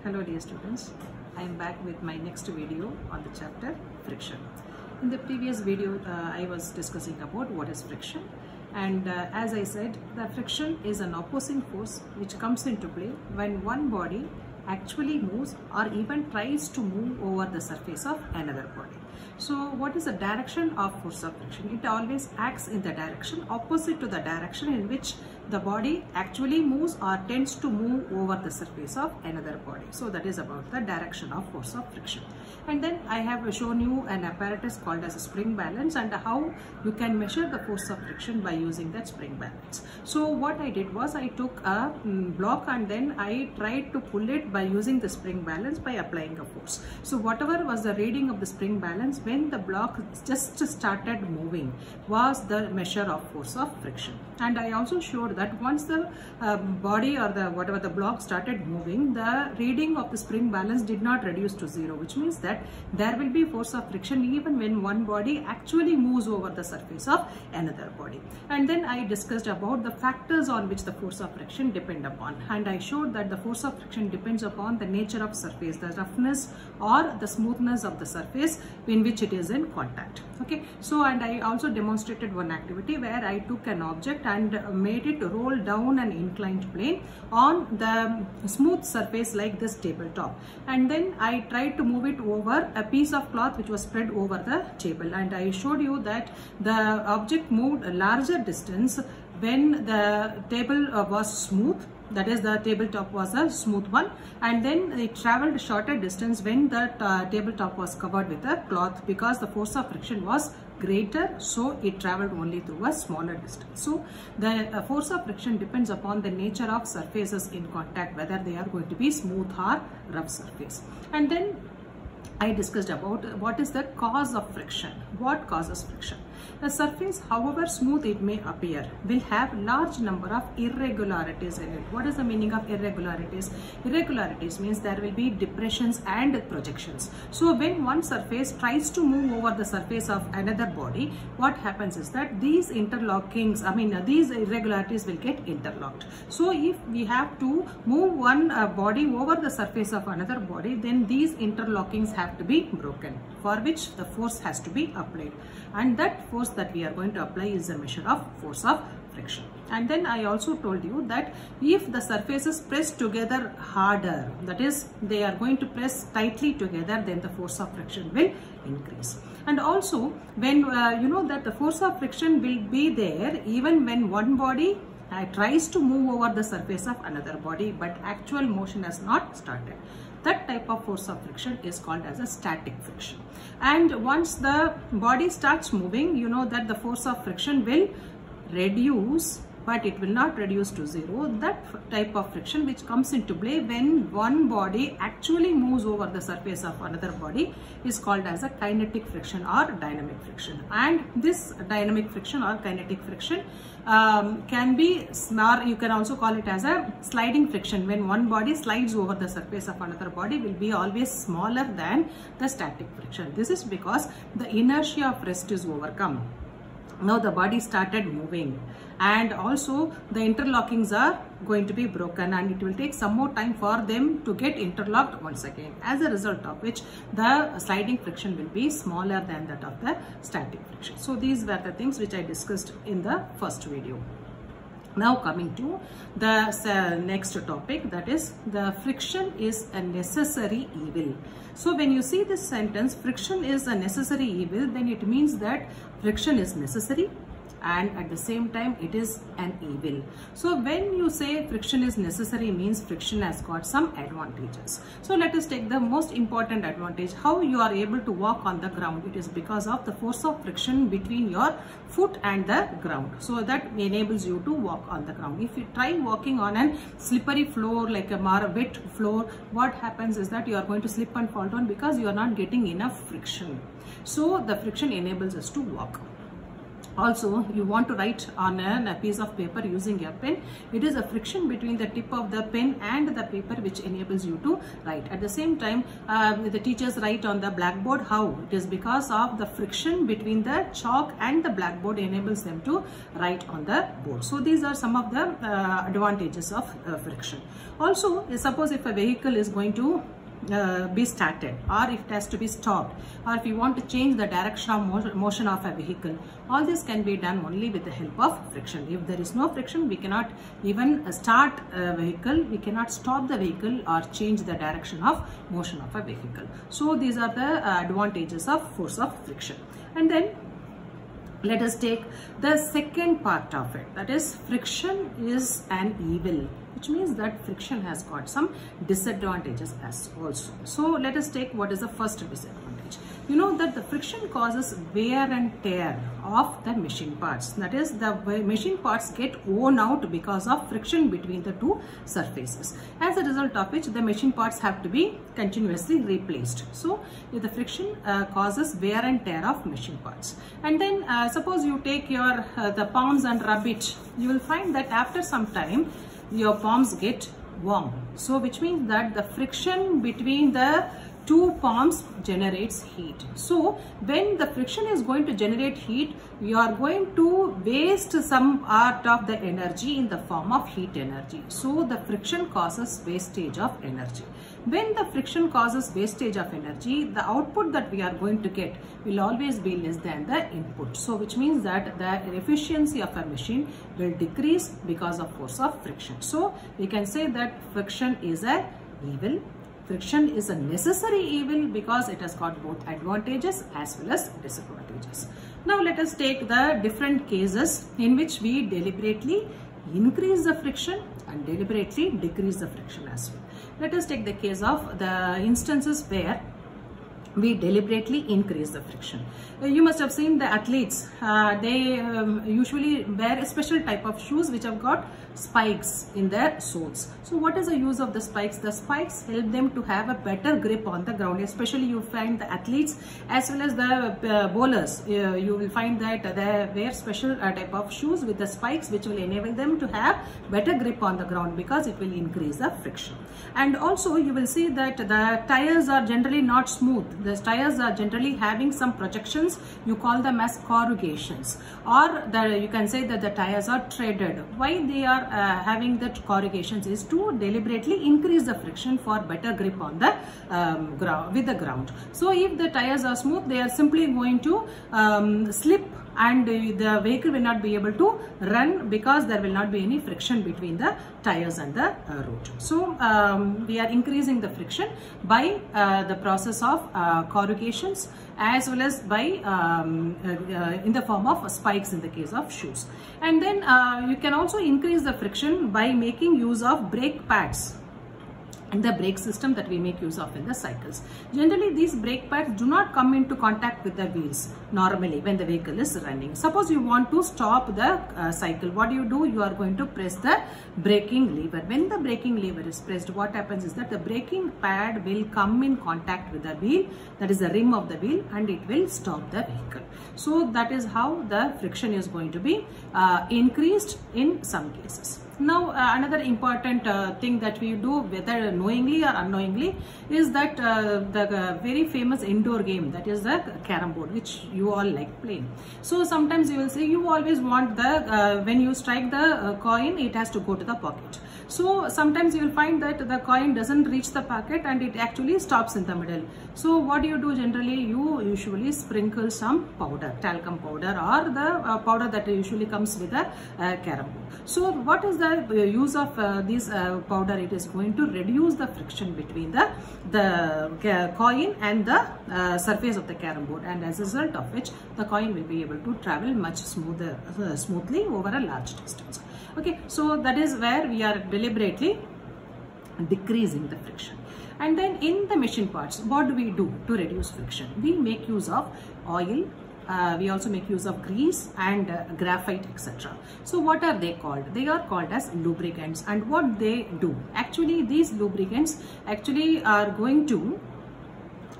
Hello dear students, I am back with my next video on the chapter friction. In the previous video I was discussing about what is friction, and as I said, the friction is an opposing force which comes into play when one body actually moves or even tries to move over the surface of another body. So what is the direction of force of friction? It always acts in the direction opposite to the direction in which the body actually moves or tends to move over the surface of another body. So that is about the direction of force of friction. And then I have shown you an apparatus called as a spring balance and how you can measure the force of friction by using that spring balance. So what I did was I took a block and then I tried to pull it by using the spring balance by applying a force. So whatever was the reading of the spring balance when the block just started moving was the measure of force of friction. And I also showed that once the body or whatever the block started moving, the reading of the spring balance did not reduce to zero, which means that there will be force of friction even when one body actually moves over the surface of another body. And then I discussed about the factors on which the force of friction depend upon, and I showed that the force of friction depends upon the nature of surface, the roughness or the smoothness of the surface in which it is in contact. Okay, so and I also demonstrated one activity where I took an object and made it roll down an inclined plane on the smooth surface like this tabletop, and then I tried to move it over a piece of cloth which was spread over the table, and I showed you that the object moved a larger distance when the table was smooth, that is the tabletop was a smooth one, and then it traveled a shorter distance when the tabletop was covered with a cloth because the force of friction was greater, so it traveled only through a smaller distance. So the force of friction depends upon the nature of surfaces in contact, whether they are going to be smooth or rough surface. And then I discussed about what is the cause of friction. What causes friction? A surface, however smooth it may appear, will have large number of irregularities in it. What is the meaning of irregularities? Irregularities means there will be depressions and projections. So when one surface tries to move over the surface of another body, what happens is that these interlockings, these irregularities will get interlocked. So if we have to move one body over the surface of another body, then these interlockings have to be broken, for which the force has to be applied, and that force that we are going to apply is a measure of force of friction. And then I also told you that if the surfaces press together harder, that is they are going to press tightly together, then the force of friction will increase. And also when you know that the force of friction will be there even when one body tries to move over the surface of another body but actual motion has not started. That type of force of friction is called as a static friction. And once the body starts moving, you know that the force of friction will reduce, but it will not reduce to zero. That type of friction which comes into play when one body actually moves over the surface of another body is called as a kinetic friction or dynamic friction. And this dynamic friction or kinetic friction can be, or you can also call it as a sliding friction. When one body slides over the surface of another body will be always smaller than the static friction. This is because the inertia of rest is overcome. Now the body started moving, and also the interlockings are going to be broken, and it will take some more time for them to get interlocked once again, as a result of which the sliding friction will be smaller than that of the static friction. So these were the things which I discussed in the first video. Now coming to the next topic, that is the friction is a necessary evil. So when you see this sentence, friction is a necessary evil, then it means that friction is necessary and at the same time it is an evil. So when you say friction is necessary, means friction has got some advantages. So let us take the most important advantage, how you are able to walk on the ground. It is because of the force of friction between your foot and the ground. So that enables you to walk on the ground. If you try walking on a slippery floor like a wet floor, what happens is that you are going to slip and fall down because you are not getting enough friction. So the friction enables us to walk. Also, you want to write on a piece of paper using a pen. It is a friction between the tip of the pen and the paper which enables you to write. At the same time, the teachers write on the blackboard. How? It is because of the friction between the chalk and the blackboard enables them to write on the board. So these are some of the advantages of friction. Also, suppose if a vehicle is going to be started, or if it has to be stopped, or if you want to change the direction of motion of a vehicle, all this can be done only with the help of friction. If there is no friction, we cannot even start a vehicle, we cannot stop the vehicle or change the direction of motion of a vehicle. So these are the advantages of force of friction. And then let us take the second part of it, that is, friction is an evil, which means that friction has got some disadvantages as also. So let us take what is the first disadvantage. You know that the friction causes wear and tear of the machine parts. That is, the machine parts get worn out because of friction between the two surfaces. As a result of which, the machine parts have to be continuously replaced. So the friction causes wear and tear of machine parts. And then suppose you take your the palms and rub it, you will find that after some time your palms get warm. So which means that the friction between the two palms generates heat. So when the friction is going to generate heat, you are going to waste some part of the energy in the form of heat energy. So the friction causes wastage of energy. When the friction causes wastage of energy, the output that we are going to get will always be less than the input. So which means that the efficiency of a machine will decrease because of force of friction. So we can say that friction is an evil. Friction is a necessary evil because it has got both advantages as well as disadvantages. Now let us take the different cases in which we deliberately increase the friction and deliberately decrease the friction as well. Let us take the case of the instances where we deliberately increase the friction. You must have seen the athletes, they usually wear a special type of shoes which have got spikes in their soles. So what is the use of the spikes? The spikes help them to have a better grip on the ground. Especially you find the athletes as well as the bowlers, you will find that they wear special type of shoes with the spikes which will enable them to have better grip on the ground because it will increase the friction. And also you will see that the tires are generally not smooth. The tires are generally having some projections. You call them as corrugations, or you can say that the tires are treaded. Why they are having that corrugations is to deliberately increase the friction for better grip on the ground. So if the tires are smooth, they are simply going to slip and the vehicle will not be able to run because there will not be any friction between the tires and the road. So we are increasing the friction by the process of corrugations as well as by in the form of spikes in the case of shoes. And then you can also increase the friction by making use of brake pads and the brake system that we make use of in the cycles. Generally, these brake pads do not come into contact with the wheels normally when the vehicle is running. Suppose you want to stop the cycle, what do? You are going to press the braking lever. When the braking lever is pressed, what happens is that the braking pad will come in contact with the wheel, that is the rim of the wheel, and it will stop the vehicle. So that is how the friction is going to be increased in some cases. Now another important thing that we do, whether knowingly or unknowingly, is that the very famous indoor game, that is the carom board, which you all like playing. So sometimes you will say you always want the when you strike the coin, it has to go to the pocket. So sometimes you will find that the coin doesn't reach the pocket and it actually stops in the middle. So what do you do generally? You usually sprinkle some powder, talcum powder, or the powder that usually comes with a carom board. So what is the use of this powder? It is going to reduce the friction between the coin and the surface of the carom board, and as a result of which the coin will be able to travel much smoothly over a large distance. Okay, so that is where we are deliberately decreasing the friction. And then in the machine parts, what do we do to reduce friction? We make use of oil. We also make use of grease and graphite, etc. So what are they called? They are called as lubricants. And what they do? Actually, these lubricants actually are going to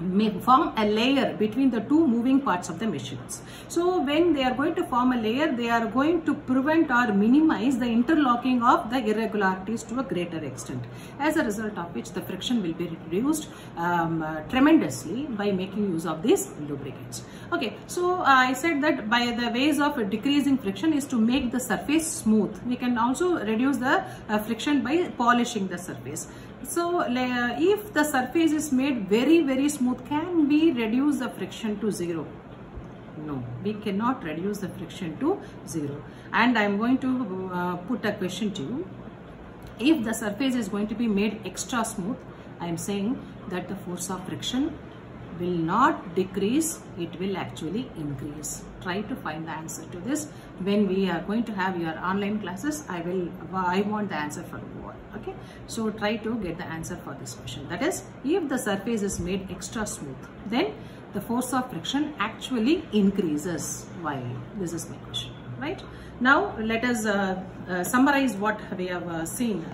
may form a layer between the two moving parts of the machines. So when they are going to form a layer, they are going to prevent or minimize the interlocking of the irregularities to a greater extent, as a result of which the friction will be reduced tremendously by making use of these lubricants. Okay, so I said that by the ways of decreasing friction is to make the surface smooth. We can also reduce the friction by polishing the surface. So if the surface is made very smooth, can we reduce the friction to zero? No, we cannot reduce the friction to zero. And I am going to put a question to you. If the surface is going to be made extra smooth, I am saying that the force of friction will not decrease, it will actually increase. Try to find the answer to this. When we are going to have your online classes, I want the answer for you all. Okay, so try to get the answer for this question. That is, if the surface is made extra smooth, then the force of friction actually increases. Why? This is my question, right? Now let us summarize what we have seen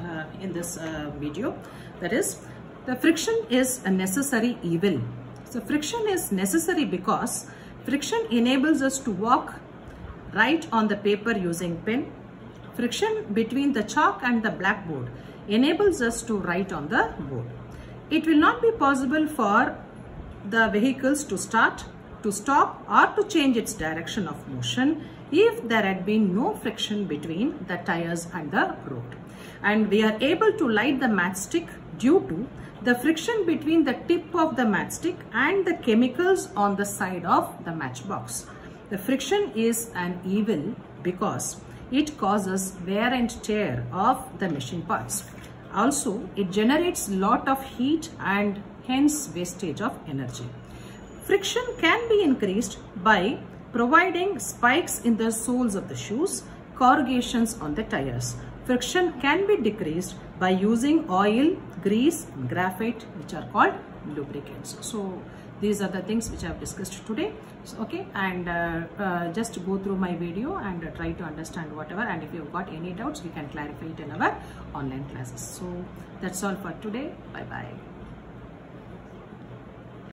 in this video. That is, the friction is a necessary evil. So friction is necessary because friction enables us to write on the paper using pen. Friction between the chalk and the blackboard enables us to write on the board. It will not be possible for the vehicles to start, to stop, or to change its direction of motion if there had been no friction between the tires and the road. And we are able to light the matchstick due to the friction between the tip of the matchstick and the chemicals on the side of the matchbox. The friction is an evil because it causes wear and tear of the machine parts. Also, it generates lot of heat and hence wastage of energy. Friction can be increased by providing spikes in the soles of the shoes, corrugations on the tires. Friction can be decreased by using oil, grease, graphite, which are called lubricants. So these are the things which I have discussed today. So, okay, and just go through my video and try to understand whatever, and if you've got any doubts, we can clarify it in our online classes. So that's all for today. Bye bye.